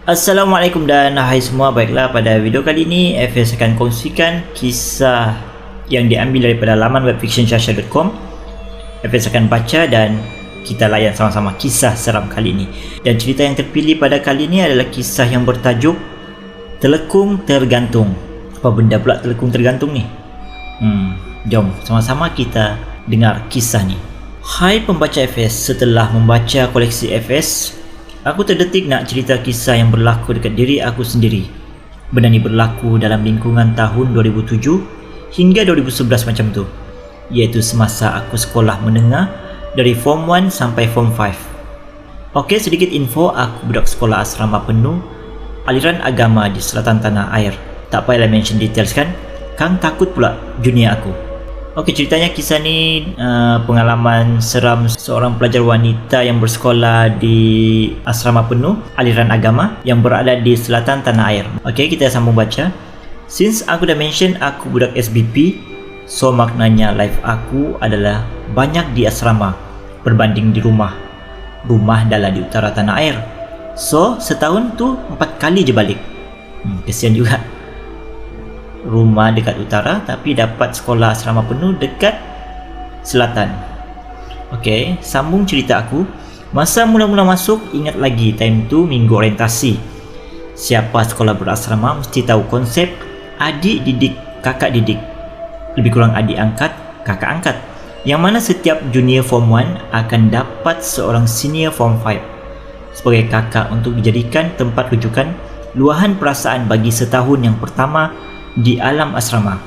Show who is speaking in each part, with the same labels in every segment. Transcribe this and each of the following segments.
Speaker 1: Assalamualaikum dan hai semua. Baiklah, pada video kali ini FS akan kongsikan kisah yang diambil daripada laman webfictionsyasha.com. FS akan baca dan kita layan sama-sama kisah seram kali ini. Dan cerita yang terpilih pada kali ini adalah kisah yang bertajuk Telekung Tergantung. Apa benda pula telekung tergantung ni? Jom sama-sama kita dengar kisah ni. Hai pembaca FS, setelah membaca koleksi FS, aku terdetik nak cerita kisah yang berlaku dekat diri aku sendiri. Benda ni berlaku dalam lingkungan tahun 2007 hingga 2011 macam tu, iaitu semasa aku sekolah menengah dari Form 1 sampai Form 5. Okey, sedikit info, aku budak sekolah asrama penuh aliran agama di selatan tanah air. Tak payahlah mention details kan, Kang takut pula junior aku. Okey, ceritanya kisah ni pengalaman seram seorang pelajar wanita yang bersekolah di asrama penuh aliran agama yang berada di selatan tanah air. Okey, kita sambung baca. Since aku dah mention aku budak SBP, so maknanya life aku adalah banyak di asrama berbanding di rumah. Rumah adalah di utara tanah air, so setahun tu 4 kali je balik. Kesian juga. Rumah dekat utara tapi dapat sekolah asrama penuh dekat selatan. Okey, sambung cerita aku. Masa mula-mula masuk, ingat lagi time tu minggu orientasi. Siapa sekolah berasrama mesti tahu konsep adik didik kakak didik, lebih kurang adik angkat kakak angkat, yang mana setiap junior Form 1 akan dapat seorang senior Form 5 sebagai kakak untuk dijadikan tempat rujukan luahan perasaan bagi setahun yang pertama di alam asrama.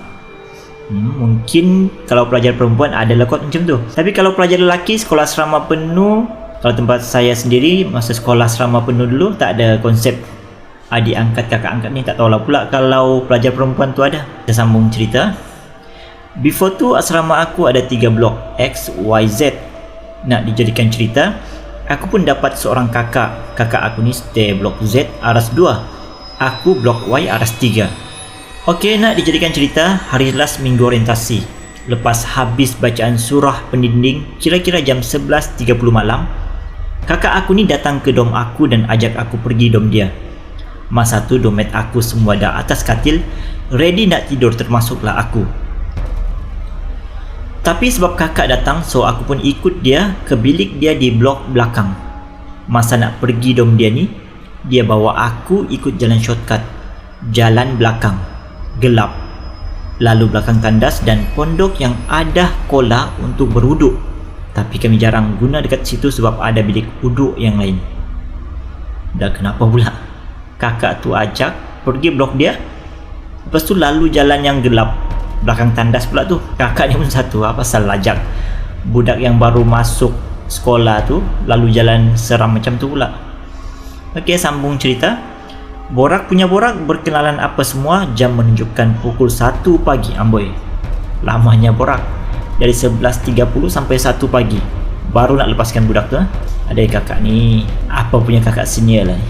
Speaker 1: Mungkin kalau pelajar perempuan adalah kot macam tu, tapi kalau pelajar lelaki sekolah asrama penuh, kalau tempat saya sendiri masa sekolah asrama penuh dulu tak ada konsep adik angkat kakak angkat ni. Tak tahulah pula kalau pelajar perempuan tu ada. Kita sambung cerita. Before tu asrama aku ada 3 blok X, Y, Z. Nak dijadikan cerita, aku pun dapat seorang kakak. Kakak aku ni stay blok Z aras 2, aku blok Y aras 3. Okey, nak dijadikan cerita, hari last minggu orientasi, lepas habis bacaan surah pendinding kira-kira jam 11.30 malam, kakak aku ni datang ke dom aku dan ajak aku pergi dom dia. Masa tu dompet aku semua dah atas katil, ready nak tidur termasuklah aku. Tapi sebab kakak datang, so aku pun ikut dia ke bilik dia di blok belakang. Masa nak pergi dom dia ni, dia bawa aku ikut jalan shortcut, jalan belakang, gelap, lalu belakang tandas dan pondok yang ada kola untuk berwuduk. Tapi kami jarang guna dekat situ sebab ada bilik wuduk yang lain. Dah kenapa pula kakak tu ajak pergi blok dia, lepas tu lalu jalan yang gelap, belakang tandas pula tu. Kakak ni pun satu, apa salah ajak budak yang baru masuk sekolah tu lalu jalan seram macam tu pula. Okey, sambung cerita. Borak punya borak, berkenalan apa semua. Jam menunjukkan pukul 1 pagi. Amboi, lamanya borak. Dari 11.30 sampai 1 pagi baru nak lepaskan budak tu. Ada kakak ni, apa punya kakak senior lah ni.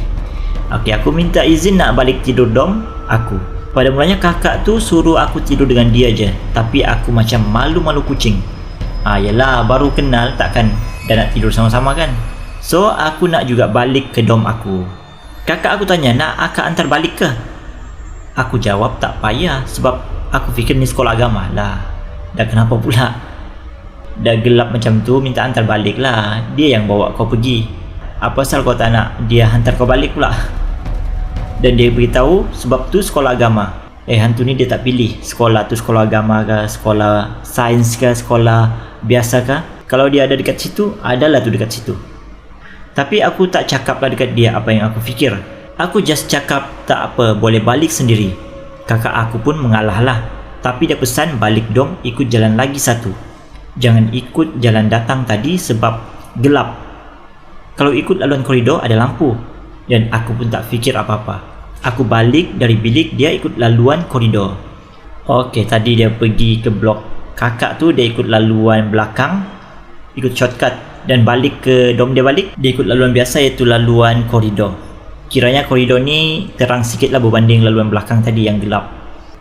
Speaker 1: Okey, aku minta izin nak balik tidur dom aku. Pada mulanya kakak tu suruh aku tidur dengan dia je, tapi aku macam malu-malu kucing. Yelah, baru kenal takkan dah nak tidur sama-sama kan. So aku nak juga balik ke dom aku. Kakak aku tanya, nak akak antar balik ke? Aku jawab tak payah sebab aku fikir ni sekolah agama lah. Dah kenapa pula? Dah gelap macam tu minta antar balik lah. Dia yang bawa kau pergi. Apa asal kau tak nak dia hantar kau balik pula? Dan dia beritahu sebab tu sekolah agama. Hantu ni dia tak pilih sekolah tu sekolah agama ke, sekolah sains ke, sekolah biasa ke. Kalau dia ada dekat situ, adalah tu dekat situ. Tapi aku tak cakap lah dekat dia apa yang aku fikir. Aku just cakap tak apa, boleh balik sendiri. Kakak aku pun mengalah lah, tapi dia pesan balik dom ikut jalan lagi satu, jangan ikut jalan datang tadi sebab gelap. Kalau ikut laluan koridor ada lampu. Dan aku pun tak fikir apa-apa. Aku balik dari bilik, dia ikut laluan koridor. Okey, tadi dia pergi ke blok kakak tu, dia ikut laluan belakang, ikut shortcut. Dan balik ke dom dia balik, dia ikut laluan biasa iaitu laluan koridor. Kiranya koridor ni terang sikit lah berbanding laluan belakang tadi yang gelap.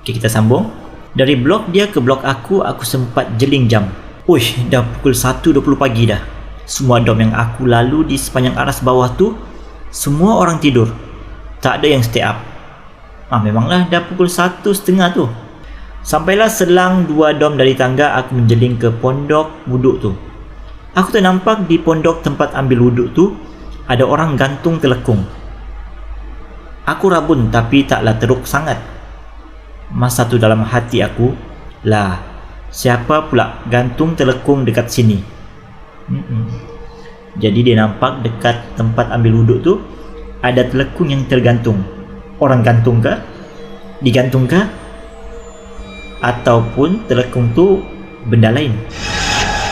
Speaker 1: Okey, kita sambung. Dari blok dia ke blok aku sempat jeling jam. Uish, dah pukul 1.20 pagi dah. Semua dom yang aku lalu di sepanjang aras bawah tu, semua orang tidur. Tak ada yang stay up. Memanglah dah pukul 1:30 tu. Sampailah selang 2 dom dari tangga, aku menjeling ke pondok wuduk tu. Aku ternampak di pondok tempat ambil wuduk tu ada orang gantung telekung. Aku rabun tapi taklah teruk sangat. Masa tu dalam hati aku, lah, siapa pula gantung telekung dekat sini? Jadi dia nampak dekat tempat ambil wuduk tu ada telekung yang tergantung. Orang gantung kah? Digantung kah? Ataupun telekung tu benda lain?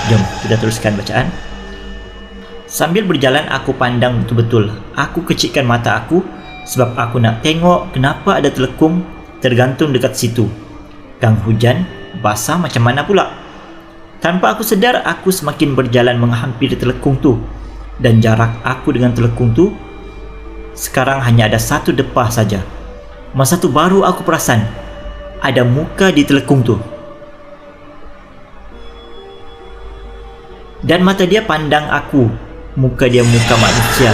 Speaker 1: Jom kita teruskan bacaan. Sambil berjalan aku pandang betul-betul. Aku kecikkan mata aku sebab aku nak tengok kenapa ada telekung tergantung dekat situ. Gang hujan basah macam mana pula? Tanpa aku sedar, aku semakin berjalan menghampiri telekung tu, dan jarak aku dengan telekung tu sekarang hanya ada 1 depah saja. Masa tu baru aku perasan ada muka di telekung tu. Dan mata dia pandang aku. Muka dia muka manusia,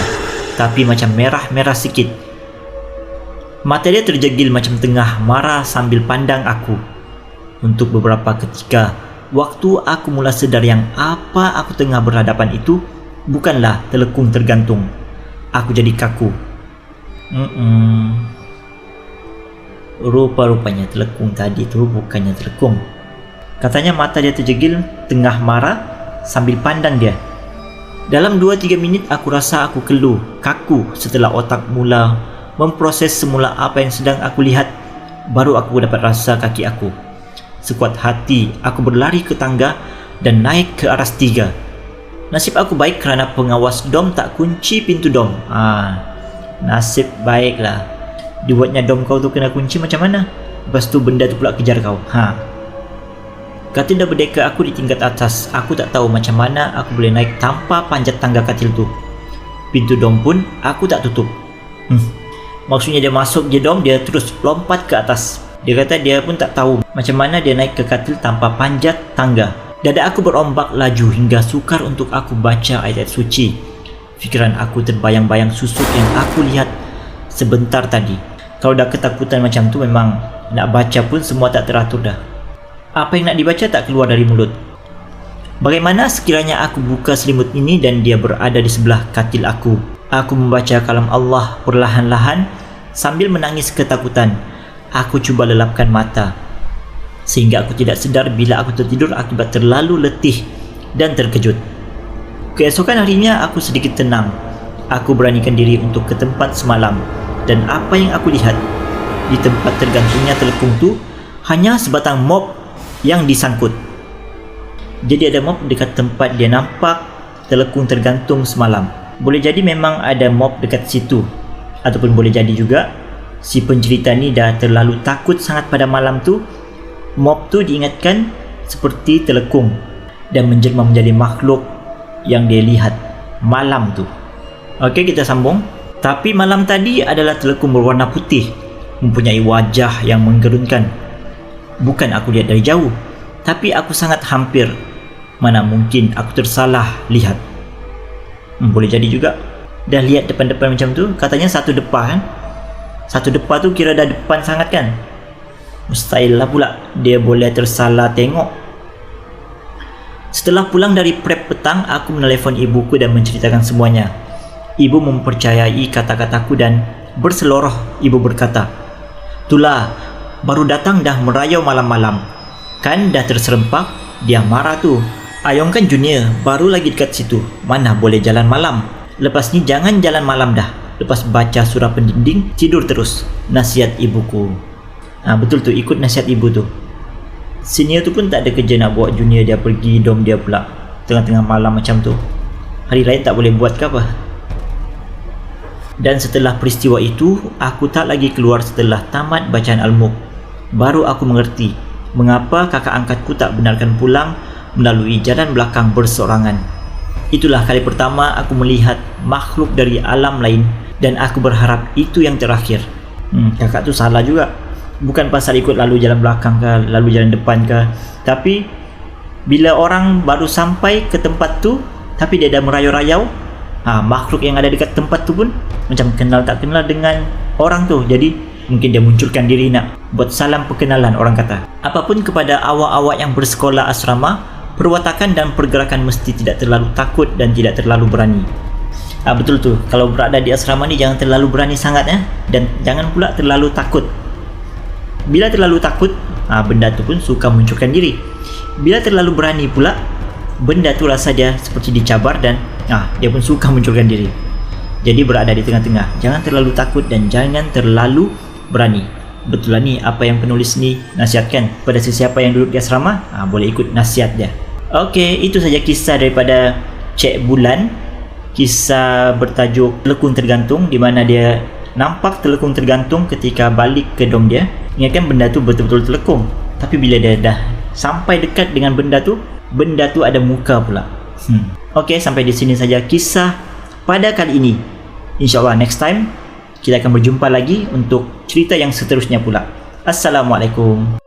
Speaker 1: tapi macam merah-merah sikit. Mata dia terjegil macam tengah marah sambil pandang aku. Untuk beberapa ketika, waktu aku mula sedar yang apa aku tengah berhadapan itu bukanlah telekung tergantung. Aku jadi kaku. Rupa-rupanya telekung tadi tu bukannya telekung. Katanya mata dia terjegil tengah marah sambil pandang dia. Dalam 2-3 minit aku rasa aku kaku setelah otak mula memproses semula apa yang sedang aku lihat. Baru aku dapat rasa kaki aku. Sekuat hati aku berlari ke tangga dan naik ke aras 3. Nasib aku baik kerana pengawas dom tak kunci pintu dom. Nasib baiklah. Dibuatnya dom kau tu kena kunci macam mana? Lepas tu benda tu pula kejar kau. Katil dah berdeka aku di tingkat atas. Aku tak tahu macam mana aku boleh naik tanpa panjat tangga katil tu. Pintu dom pun aku tak tutup. Maksudnya dia masuk je dom, dia terus lompat ke atas. Dia kata dia pun tak tahu macam mana dia naik ke katil tanpa panjat tangga. Dada aku berombak laju hingga sukar untuk aku baca ayat suci. Fikiran aku terbayang-bayang susuk yang aku lihat sebentar tadi. Kalau dah ketakutan macam tu, memang nak baca pun semua tak teratur dah. Apa yang nak dibaca tak keluar dari mulut. Bagaimana sekiranya aku buka selimut ini dan dia berada di sebelah katil aku? Aku membaca kalam Allah perlahan-lahan sambil menangis ketakutan. Aku cuba lelapkan mata sehingga aku tidak sedar bila aku tertidur akibat terlalu letih dan terkejut. Keesokan harinya aku sedikit tenang. Aku beranikan diri untuk ke tempat semalam, dan apa yang aku lihat di tempat tergantungnya telekung tu hanya sebatang mop yang disangkut. Jadi ada mop dekat tempat dia nampak telekung tergantung semalam. Boleh jadi memang ada mop dekat situ, ataupun boleh jadi juga si pencerita ni dah terlalu takut sangat pada malam tu. Mop tu diingatkan seperti telekung dan menjelma menjadi makhluk yang dia lihat malam tu. Okey, kita sambung. Tapi malam tadi adalah telekung berwarna putih, mempunyai wajah yang menggerunkan. Bukan aku lihat dari jauh, tapi aku sangat hampir. Mana mungkin aku tersalah lihat. Boleh jadi juga. Dah lihat depan-depan macam tu. Katanya 1 depah kan. 1 depah tu kira dah depan sangat kan. Mustahil lah pula dia boleh tersalah tengok. Setelah pulang dari prep petang, aku menelefon ibuku dan menceritakan semuanya. Ibu mempercayai kata-kataku dan berseloroh ibu berkata, "Itulah, baru datang dah merayau malam-malam. Kan dah terserempak, dia marah tu. Ayong kan junior, baru lagi dekat situ. Mana boleh jalan malam. Lepas ni jangan jalan malam dah. Lepas baca surah pendinding, tidur terus." Nasihat ibuku. Betul tu, ikut nasihat ibu tu. Senior tu pun tak ada kerja nak bawa junior dia pergi dom dia pula tengah-tengah malam macam tu. Hari lain tak boleh buat ke apa? Dan setelah peristiwa itu, aku tak lagi keluar setelah tamat bacaan Al-Mulk. Baru aku mengerti mengapa kakak angkatku tak benarkan pulang melalui jalan belakang berseorangan. Itulah kali pertama aku melihat makhluk dari alam lain, dan aku berharap itu yang terakhir. Kakak tu salah juga. Bukan pasal ikut lalu jalan belakang ke, lalu jalan depan ke, tapi bila orang baru sampai ke tempat tu tapi dia dah merayau-rayau, makhluk yang ada dekat tempat tu pun macam kenal tak kenal dengan orang tu. Jadi mungkin dia munculkan diri nak buat salam perkenalan, orang kata. Apapun kepada awak-awak yang bersekolah asrama, perwatakan dan pergerakan mesti tidak terlalu takut dan tidak terlalu berani. Betul tu, kalau berada di asrama ni jangan terlalu berani sangat dan jangan pula terlalu takut. Bila terlalu takut, benda tu pun suka munculkan diri. Bila terlalu berani pula, benda tu rasa dia seperti dicabar dan dia pun suka munculkan diri. Jadi berada di tengah-tengah, jangan terlalu takut dan jangan terlalu berani. Betul lah ni apa yang penulis ni nasihatkan pada sesiapa yang duduk di asrama. Boleh ikut nasihat dia. Okey, itu saja kisah daripada Cik Bulan. Kisah bertajuk Telekung Tergantung, di mana dia nampak telekung tergantung ketika balik ke dom dia. Ingatkan benda tu betul-betul telekung, tapi bila dia dah sampai dekat dengan benda tu ada muka pula. Okey, sampai di sini saja kisah pada kali ini. InsyaAllah next time kita akan berjumpa lagi untuk cerita yang seterusnya pula. Assalamualaikum.